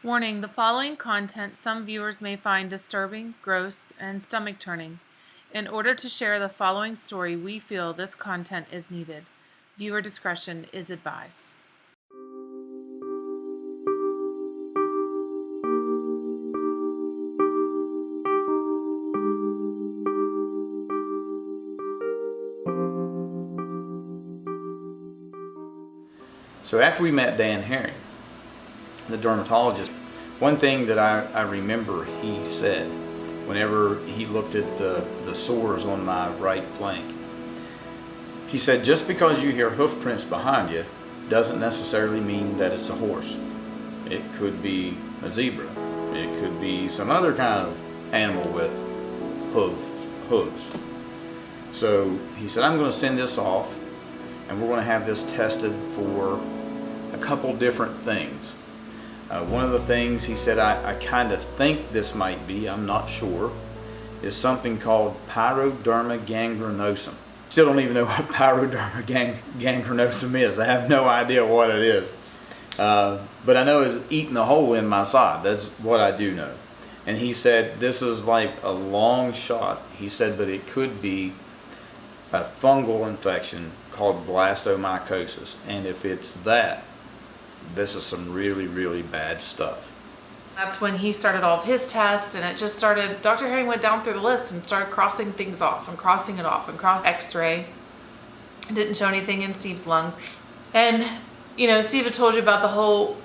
Warning: the following content some viewers may find disturbing, gross, and stomach-turning. In order to share the following story, we feel this content is needed. Viewer discretion is advised. So after we met Dan Herring, the dermatologist, one thing that I remember he said whenever he looked at the sores on my right flank, he said, just because you hear hoof prints behind you doesn't necessarily mean that it's a horse. It could be a zebra. It could be some other kind of animal with hooves. So he said, I'm going to send this off and we're going to have this tested for a couple different things. One of the things he said I kind of think this might be, I'm not sure, is something called pyoderma gangrenosum. Still don't even know what pyoderma gangrenosum is. I have no idea what it is. But I know it's eating a hole in my side. That's what I do know. And he said this is like a long shot. He said, but it could be a fungal infection called blastomycosis. And if it's that, this is some really, really bad stuff. That's when he started all of his tests, and it just started. Dr. Herring went down through the list and started crossing things off and crossing it off and cross X-ray. Didn't show anything in Steve's lungs. And, Steve had told you about the whole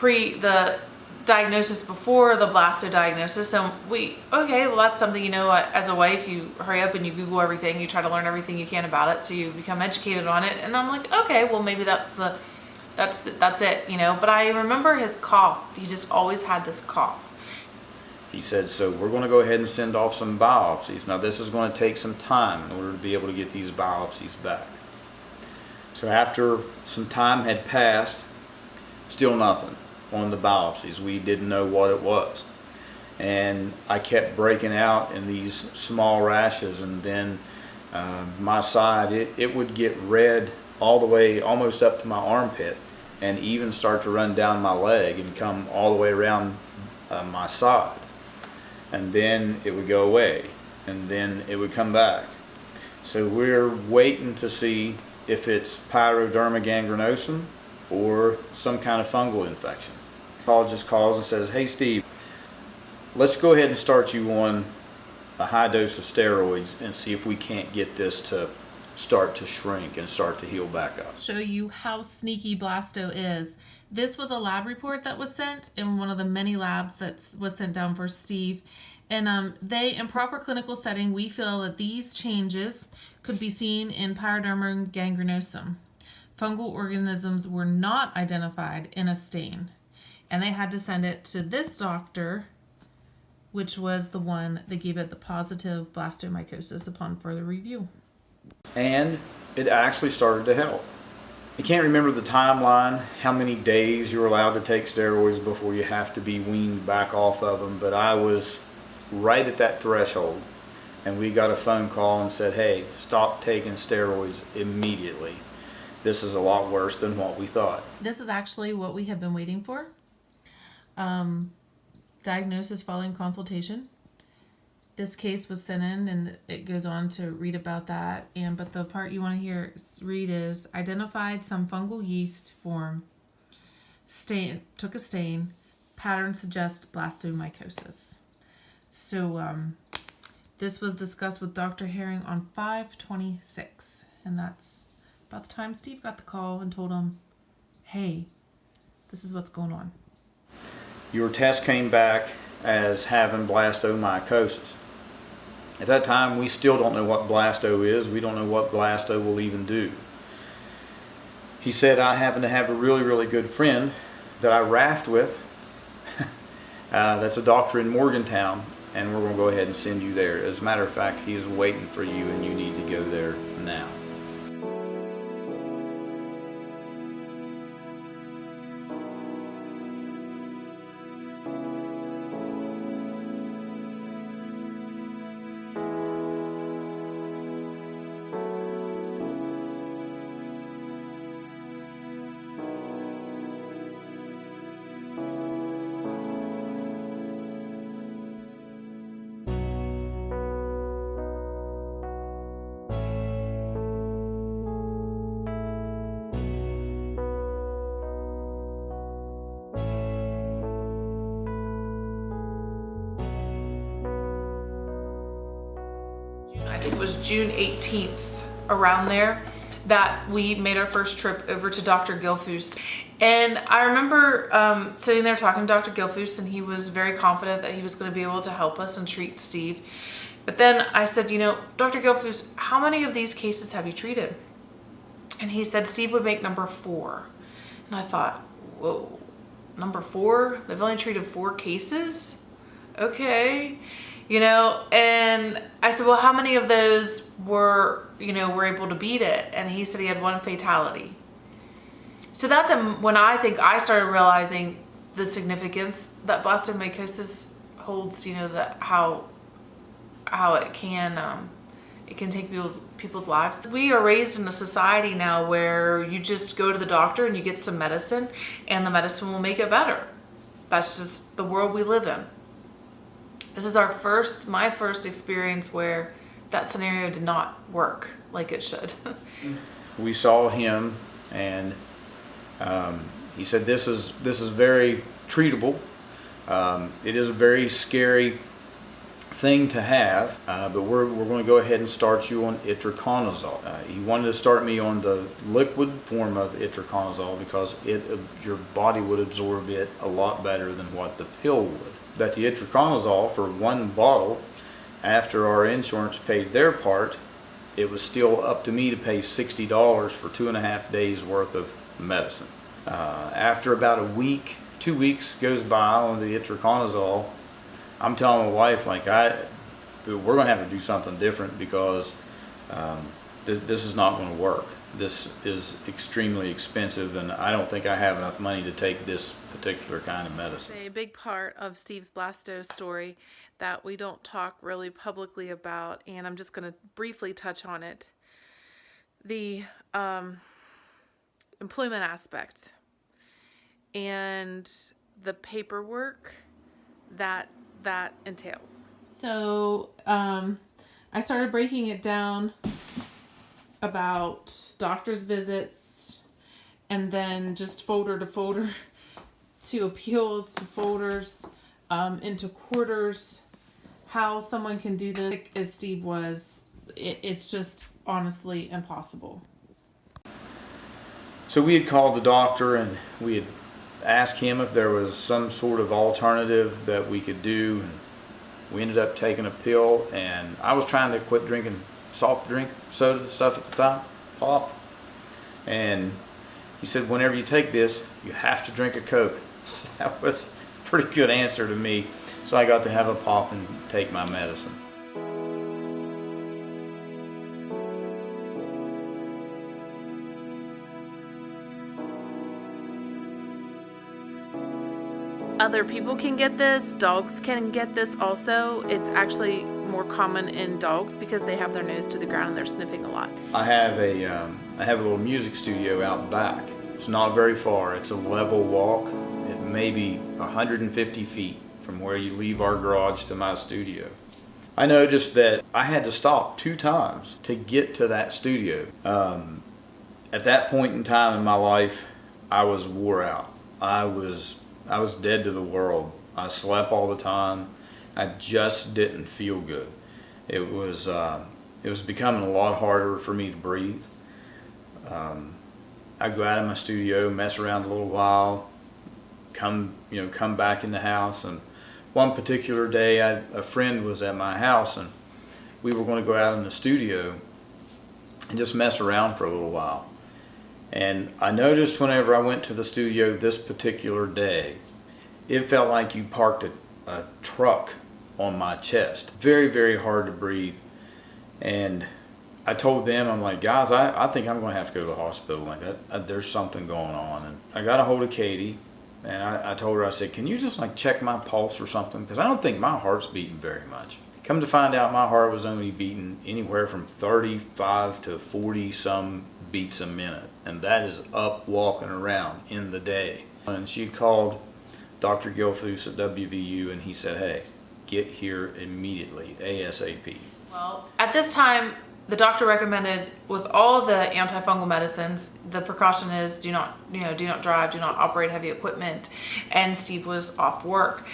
the diagnosis before the blasto diagnosis. So that's something, as a wife, you hurry up and you Google everything. You try to learn everything you can about it, so you become educated on it. And I'm like, okay, well, maybe that's it, but I remember his cough. He just always had this cough. He said, so we're going to go ahead and send off some biopsies. Now this is going to take some time in order to be able to get these biopsies back. So after some time had passed, still nothing on the biopsies. We didn't know what it was. And I kept breaking out in these small rashes, and then my side, it would get red all the way almost up to my armpit, and even start to run down my leg and come all the way around my side. And then it would go away, and then it would come back. So we're waiting to see if it's pyoderma gangrenosum or some kind of fungal infection. The oncologist calls and says, hey Steve, let's go ahead and start you on a high dose of steroids and see if we can't get this to start to shrink and start to heal back up. Show you how sneaky blasto is. This was a lab report that was sent in one of the many labs that was sent down for Steve. And in proper clinical setting, we feel that these changes could be seen in pyoderma gangrenosum. Fungal organisms were not identified in a stain. And they had to send it to this doctor, which was the one that gave it the positive blastomycosis upon further review. And it actually started to help. I can't remember the timeline, how many days you're allowed to take steroids before you have to be weaned back off of them, but I was right at that threshold, and we got a phone call and said, hey, stop taking steroids immediately. This is a lot worse than what we thought. This is actually what we have been waiting for. Diagnosis following consultation. This case was sent in, and it goes on to read about that. But the part you want to read is identified some fungal yeast form. Took a stain. Pattern suggests blastomycosis. So this was discussed with Dr. Herring on 5/26, and that's about the time Steve got the call and told him, "Hey, this is what's going on." Your test came back as having blastomycosis. At that time, we still don't know what blasto is. We don't know what blasto will even do. He said, I happen to have a really, really good friend that I raft with. That's a doctor in Morgantown, and we're going to go ahead and send you there. As a matter of fact, he's waiting for you, and you need to go there now. think it was June 18th, around there, that we made our first trip over to Dr. Gilfus. And I remember sitting there talking to Dr. Gilfus, and he was very confident that he was going to be able to help us and treat Steve. But then I said, you know, Dr. Gilfus, how many of these cases have you treated? And he said Steve would make number 4. And I thought, whoa, number 4? They've only treated 4 cases? Okay. You know, and I said, well, how many of those were able to beat it? And he said he had 1 fatality. So that's when I think I started realizing the significance that blastomycosis holds, you know, that how it can take people's lives. We are raised in a society now where you just go to the doctor and you get some medicine, and the medicine will make it better. That's just the world we live in. This is my first experience where that scenario did not work like it should. We saw him, and he said, "This is very treatable. It is a very scary thing to have, but we're going to go ahead and start you on itraconazole." He wanted to start me on the liquid form of itraconazole because your body would absorb it a lot better than what the pill would. That the itraconazole for 1 bottle, after our insurance paid their part, it was still up to me to pay $60 for 2.5 days worth of medicine. After about a week, 2 weeks goes by on the itraconazole, I'm telling my wife, like, we're going to have to do something different because this is not going to work. This is extremely expensive, and I don't think I have enough money to take this particular kind of medicine. A big part of Steve's blasto story that we don't talk really publicly about, and I'm just going to briefly touch on it. The employment aspect and the paperwork that entails. So I started breaking it down about doctor's visits, and then just folder to folder, to appeals, to folders, into quarters. How someone can do this as Steve was, it's just honestly impossible. So we had called the doctor, and we had asked him if there was some sort of alternative that we could do, and we ended up taking a pill. And I was trying to quit drinking soft drink, soda stuff at the time, pop. And he said, whenever you take this, you have to drink a Coke. So that was a pretty good answer to me. So I got to have a pop and take my medicine. Other people can get this. Dogs can get this also. It's actually more common in dogs because they have their nose to the ground and they're sniffing a lot. I have a little music studio out back. It's not very far. It's a level walk. It may be 150 feet from where you leave our garage to my studio. I noticed that I had to stop 2 times to get to that studio. At that point in time in my life, I was wore out. I was dead to the world. I slept all the time. I just didn't feel good. It was becoming a lot harder for me to breathe. I'd go out of my studio, mess around a little while, come back in the house. And one particular day, a friend was at my house, and we were going to go out in the studio and just mess around for a little while. And I noticed whenever I went to the studio this particular day, it felt like you parked a truck on my chest. Very, very hard to breathe. And I told them, I'm like, guys, I think I'm going to have to go to the hospital. Like, there's something going on. And I got a hold of Katie, and I told her, I said, can you just like check my pulse or something? Because I don't think my heart's beating very much. Come to find out, my heart was only beating anywhere from 35 to 40 some beats a minute. And that is up walking around in the day. And she called Dr. Gilfus at WVU, and he said, hey, get here immediately, ASAP. Well, at this time, the doctor recommended with all the antifungal medicines, the precaution is do not drive, do not operate heavy equipment. And Steve was off work.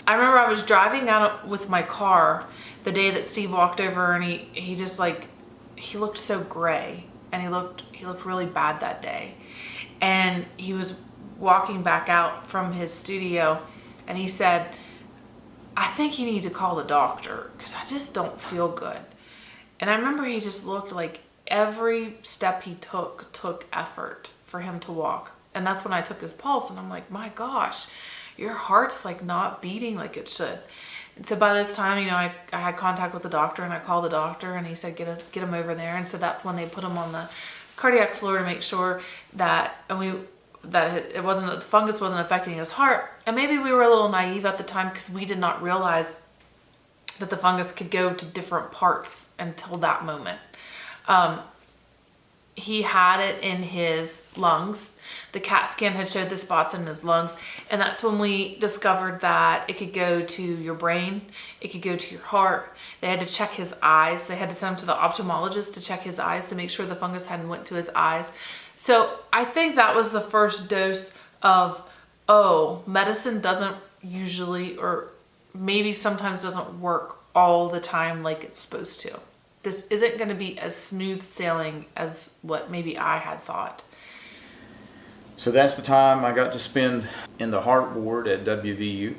I remember I was driving out with my car the day that Steve walked over, and he just like, he looked so gray, and he looked really bad that day. And he was walking back out from his studio, and he said, I think you need to call the doctor because I just don't feel good. And I remember he just looked like every step he took effort for him to walk. And that's when I took his pulse, and I'm like, my gosh, your heart's like not beating like it should. And so by this time, I had contact with the doctor, and I called the doctor, and he said, get him over there. And so that's when they put him on the cardiac floor to make sure that, the fungus wasn't affecting his heart. And maybe we were a little naive at the time because we did not realize that the fungus could go to different parts until that moment. He had it in his lungs. The CAT scan had showed the spots in his lungs, and that's when we discovered that it could go to your brain, it could go to your heart. They had to check his eyes. They had to send him to the ophthalmologist to check his eyes to make sure the fungus hadn't went to his eyes. So I think that was the first dose of, medicine doesn't usually, or maybe sometimes doesn't work all the time like it's supposed to. This isn't going to be as smooth sailing as what maybe I had thought. So that's the time I got to spend in the heart ward at WVU,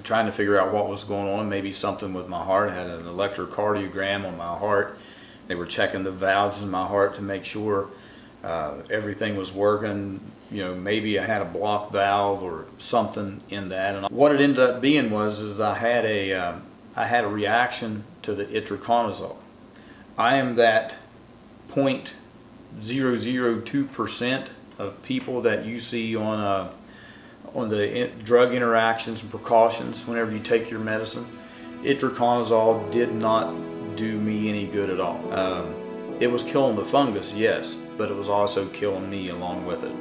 trying to figure out what was going on. Maybe something with my heart. I had an electrocardiogram on my heart. They were checking the valves in my heart to make sure everything was working. Maybe I had a blocked valve or something in that. And what it ended up being was I had a reaction to the itraconazole. I am that 0.002% of people that you see on the drug interactions and precautions whenever you take your medicine. Itraconazole did not do me any good at all. It was killing the fungus, yes, but it was also killing me along with it.